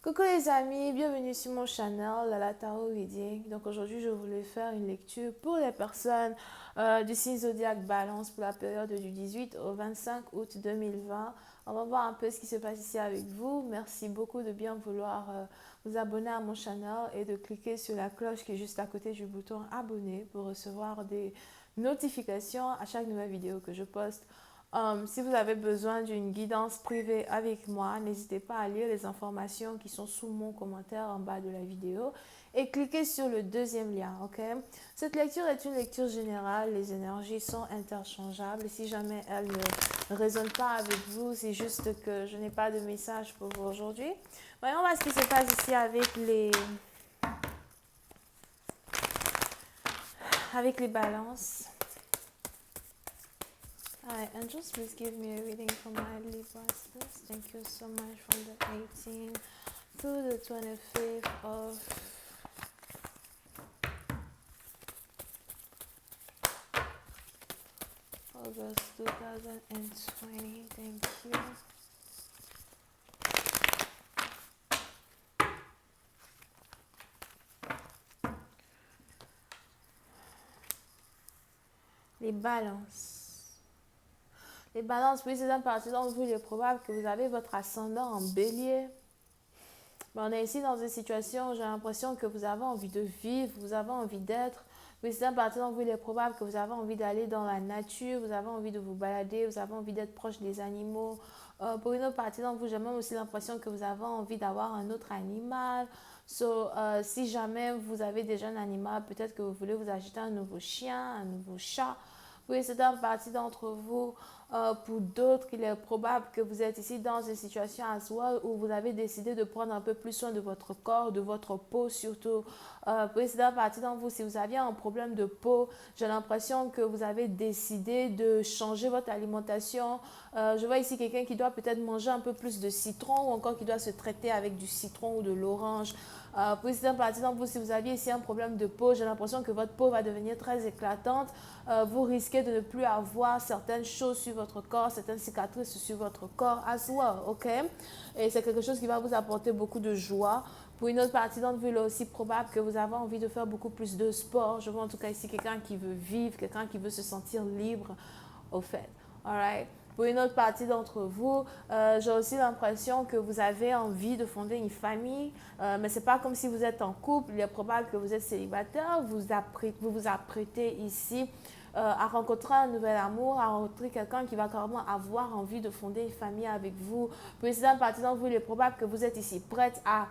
Coucou les amis, bienvenue sur mon channel la Tarot Reading. Donc aujourd'hui je voulais faire une lecture pour les personnes du signe zodiaque Balance pour la période du 18 au 25 août 2020. On va voir un peu ce qui se passe ici avec vous. Merci beaucoup de bien vouloir vous abonner à mon channel et de cliquer sur la cloche qui est juste à côté du bouton abonner pour recevoir des notifications à chaque nouvelle vidéo que je poste. Si vous avez besoin d'une guidance privée avec moi, n'hésitez pas à lire les informations qui sont sous mon commentaire en bas de la vidéo et cliquez sur le deuxième lien, ok? Cette lecture est une lecture générale, les énergies sont interchangeables. Si jamais elles ne résonnent pas avec vous, c'est juste que je n'ai pas de message pour vous aujourd'hui. Voyons voir ce qui se passe ici avec les balances. Hi, angels, please give me a reading for my Libras, please. Thank you so much from the 18th to the 25th of August 2020. Thank you. Les balances. Les balances, oui, c'est un parti dont vous, il est probable que vous avez votre ascendant en bélier. Mais on est ici dans une situation où j'ai l'impression que vous avez envie de vivre, vous avez envie d'être. Oui, c'est un parti dont vous, il est probable que vous avez envie d'aller dans la nature, vous avez envie de vous balader, vous avez envie d'être proche des animaux. Pour une autre partie d'entre vous, j'ai même aussi l'impression que vous avez envie d'avoir un autre animal. Si jamais vous avez déjà un animal, peut-être que vous voulez vous acheter un nouveau chien, un nouveau chat. Oui, c'est une partie d'entre vous. Pour d'autres, il est probable que vous êtes ici dans une situation à soi où vous avez décidé de prendre un peu plus soin de votre corps, de votre peau surtout. Oui, c'est une partie d'entre vous. Si vous aviez un problème de peau, j'ai l'impression que vous avez décidé de changer votre alimentation. Je vois ici quelqu'un qui doit peut-être manger un peu plus de citron ou encore qui doit se traiter avec du citron ou de l'orange. Pour certaines parties d'entre vous, si vous aviez ici un problème de peau, j'ai l'impression que votre peau va devenir très éclatante. Vous risquez de ne plus avoir certaines choses sur votre corps, certaines cicatrices sur votre corps as well, ok? Et c'est quelque chose qui va vous apporter beaucoup de joie. Pour une autre partie d'entre vous, il est aussi probable que vous avez envie de faire beaucoup plus de sport. Je vois en tout cas ici quelqu'un qui veut vivre, quelqu'un qui veut se sentir libre, au fait. Alright? Pour une autre partie d'entre vous, j'ai aussi l'impression que vous avez envie de fonder une famille, mais ce n'est pas comme si vous êtes en couple. Il est probable que vous êtes célibataire, vous vous apprêtez ici à rencontrer un nouvel amour, à rencontrer quelqu'un qui va carrément avoir envie de fonder une famille avec vous. Pour une partie d'entre vous, il est probable que vous êtes ici prête à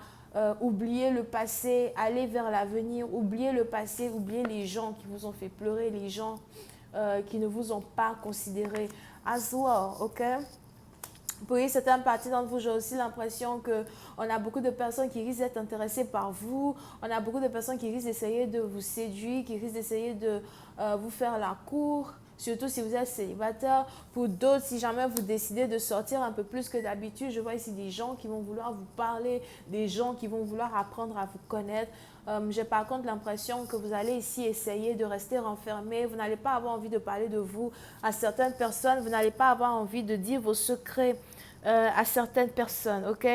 oublier le passé, aller vers l'avenir, oublier le passé, oublier les gens qui vous ont fait pleurer, les gens qui ne vous ont pas considéré as well, ok? Pour certaines parties d'entre vous, j'ai aussi l'impression qu'on a beaucoup de personnes qui risquent d'être intéressées par vous. On a beaucoup de personnes qui risquent d'essayer de vous séduire, qui risquent d'essayer de vous faire la cour. Surtout si vous êtes célibataire. Pour d'autres, si jamais vous décidez de sortir un peu plus que d'habitude, je vois ici des gens qui vont vouloir vous parler, des gens qui vont vouloir apprendre à vous connaître. J'ai par contre l'impression que vous allez ici essayer de rester renfermé. Vous n'allez pas avoir envie de parler de vous à certaines personnes. Vous n'allez pas avoir envie de dire vos secrets à certaines personnes, ok?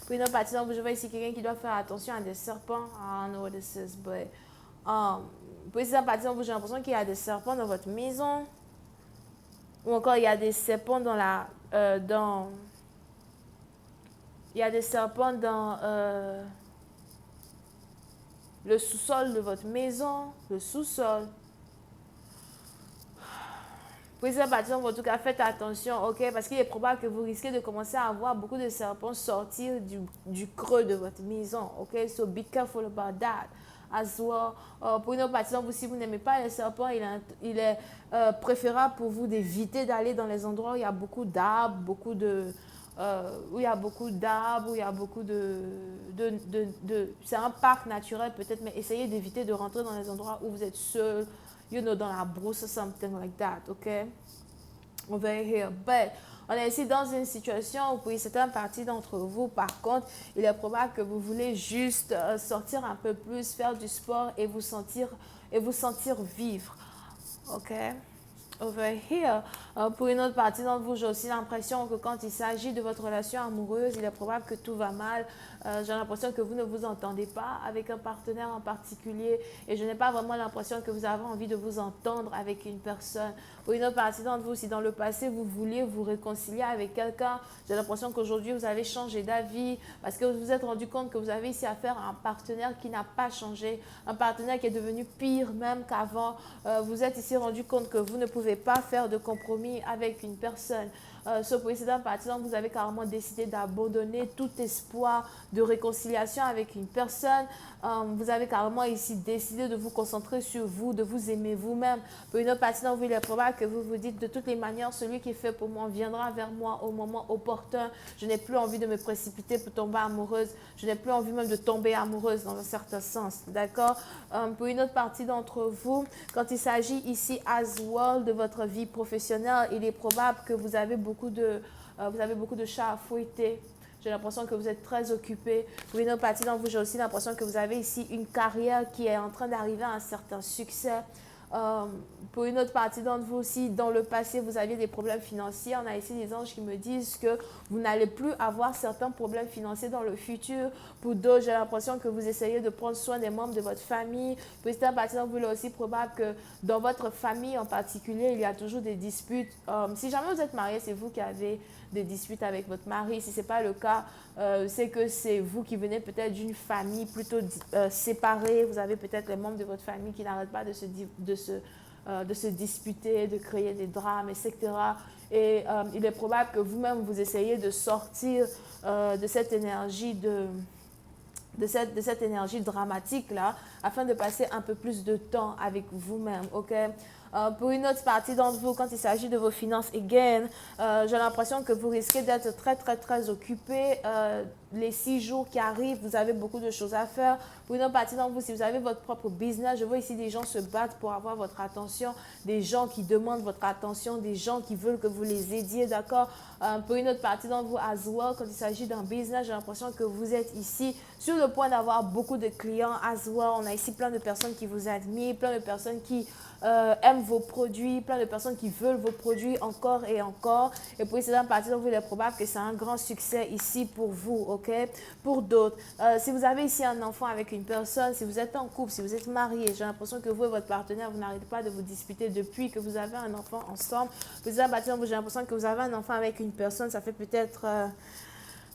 Pour une autre partie, je vois ici quelqu'un qui doit faire attention à des serpents. I don't know what this is, but... pour une autre partie, j'ai l'impression qu'il y a des serpents dans votre maison. Ou encore, il y a des serpents dans la... il y a des serpents dans le sous-sol de votre maison. Le sous-sol. Pour ces parties, en tout cas, faites attention, ok? Parce qu'il est probable que vous risquez de commencer à avoir beaucoup de serpents sortir du creux de votre maison, ok? So be careful about that as well. Pour une autre partie, si vous n'aimez pas les serpents, il est préférable pour vous d'éviter d'aller dans les endroits où il y a beaucoup d'arbres, où il y a beaucoup d'arbres, où il y a beaucoup c'est un parc naturel peut-être, mais essayez d'éviter de rentrer dans les endroits où vous êtes seul, dans la brousse or something like that, okay? Over here. But, on est ici dans une situation où pour certaines parties d'entre vous, par contre, il est probable que vous voulez juste sortir un peu plus, faire du sport et vous sentir vivre, ok? Over here. Pour une autre partie d'entre vous, j'ai aussi l'impression que quand il s'agit de votre relation amoureuse, il est probable que tout va mal. J'ai l'impression que vous ne vous entendez pas avec un partenaire en particulier et je n'ai pas vraiment l'impression que vous avez envie de vous entendre avec une personne. Pour une autre partie d'entre vous, si dans le passé vous vouliez vous réconcilier avec quelqu'un, j'ai l'impression qu'aujourd'hui vous avez changé d'avis parce que vous vous êtes rendu compte que vous avez ici affaire à un partenaire qui n'a pas changé, un partenaire qui est devenu pire même qu'avant. Vous êtes ici rendu compte que vous ne pouvez pas faire de compromis avec une personne. Ce précédent partisan, vous avez carrément décidé d'abandonner tout espoir de réconciliation avec une personne. Vous avez carrément ici décidé de vous concentrer sur vous, de vous aimer vous-même. Pour une autre partie d'entre vous, il est probable que vous vous dites de toutes les manières, celui qui est fait pour moi viendra vers moi au moment opportun. Je n'ai plus envie de me précipiter pour tomber amoureuse. Je n'ai plus envie même de tomber amoureuse dans un certain sens. D'accord? Pour une autre partie d'entre vous, quand il s'agit ici as well de votre vie professionnelle, il est probable que vous avez beaucoup de chats à fouetter. J'ai l'impression que vous êtes très occupé. Pour une autre partie d'entre vous, j'ai aussi l'impression que vous avez ici une carrière qui est en train d'arriver à un certain succès. Pour une autre partie d'entre vous aussi, dans le passé, vous aviez des problèmes financiers. On a ici des anges qui me disent que vous n'allez plus avoir certains problèmes financiers dans le futur. Pour d'autres, j'ai l'impression que vous essayez de prendre soin des membres de votre famille. Pour une partie d'entre vous, il est aussi probable que dans votre famille en particulier, il y a toujours des disputes. Si jamais vous êtes marié, c'est vous qui avez des disputes avec votre mari. Si ce n'est pas le cas, c'est que c'est vous qui venez peut-être d'une famille plutôt séparée. Vous avez peut-être les membres de votre famille qui n'arrêtent pas de se disputer, de créer des drames, etc. Et il est probable que vous-même, vous essayez de sortir de cette énergie de cette énergie dramatique-là, afin de passer un peu plus de temps avec vous-même, ok? Pour une autre partie d'entre vous, quand il s'agit de vos finances, again, j'ai l'impression que vous risquez d'être très, très, très occupé. Les 6 jours qui arrivent, vous avez beaucoup de choses à faire. Pour une autre partie d'entre vous, si vous avez votre propre business, je vois ici des gens se battre pour avoir votre attention, des gens qui demandent votre attention, des gens qui veulent que vous les aidiez, d'accord? Pour une autre partie d'entre vous, as well, quand il s'agit d'un business, j'ai l'impression que vous êtes ici sur le point d'avoir beaucoup de clients, as well. On a ici plein de personnes qui vous admirent, plein de personnes qui aiment vos produits, plein de personnes qui veulent vos produits encore et encore. Et pour cette partie d'entre vous, il est probable que c'est un grand succès ici pour vous, ok? Pour d'autres, si vous avez ici un enfant avec une personne, si vous êtes en couple, si vous êtes marié, j'ai l'impression que vous et votre partenaire, vous n'arrêtez pas de vous disputer depuis que vous avez un enfant ensemble. Pour cette partie d'entre vous, j'ai l'impression que vous avez un enfant avec une personne, ça fait peut-être...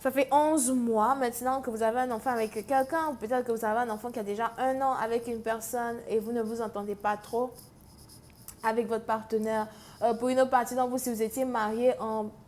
ça fait 11 mois maintenant que vous avez un enfant avec quelqu'un, ou peut-être que vous avez un enfant qui a déjà 1 an avec une personne et vous ne vous entendez pas trop avec votre partenaire. Pour une autre partie d'entre vous, si vous étiez marié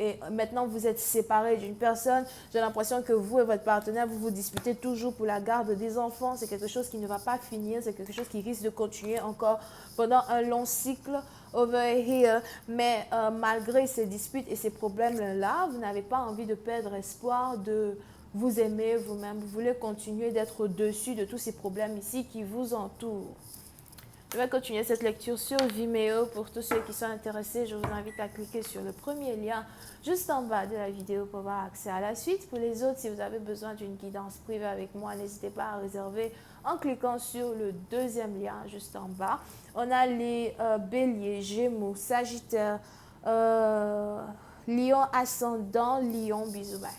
et maintenant vous êtes séparé d'une personne, j'ai l'impression que vous et votre partenaire, vous vous disputez toujours pour la garde des enfants. C'est quelque chose qui ne va pas finir, c'est quelque chose qui risque de continuer encore pendant un long cycle over here. Mais malgré ces disputes et ces problèmes-là, vous n'avez pas envie de perdre espoir de vous aimer vous-même. Vous voulez continuer d'être au-dessus de tous ces problèmes ici qui vous entourent. Je vais continuer cette lecture sur Vimeo. Pour tous ceux qui sont intéressés, je vous invite à cliquer sur le premier lien juste en bas de la vidéo pour avoir accès à la suite. Pour les autres, si vous avez besoin d'une guidance privée avec moi, n'hésitez pas à réserver en cliquant sur le deuxième lien juste en bas. On a les béliers, gémeaux, sagittaires, lion ascendant, lion, bisous, bye.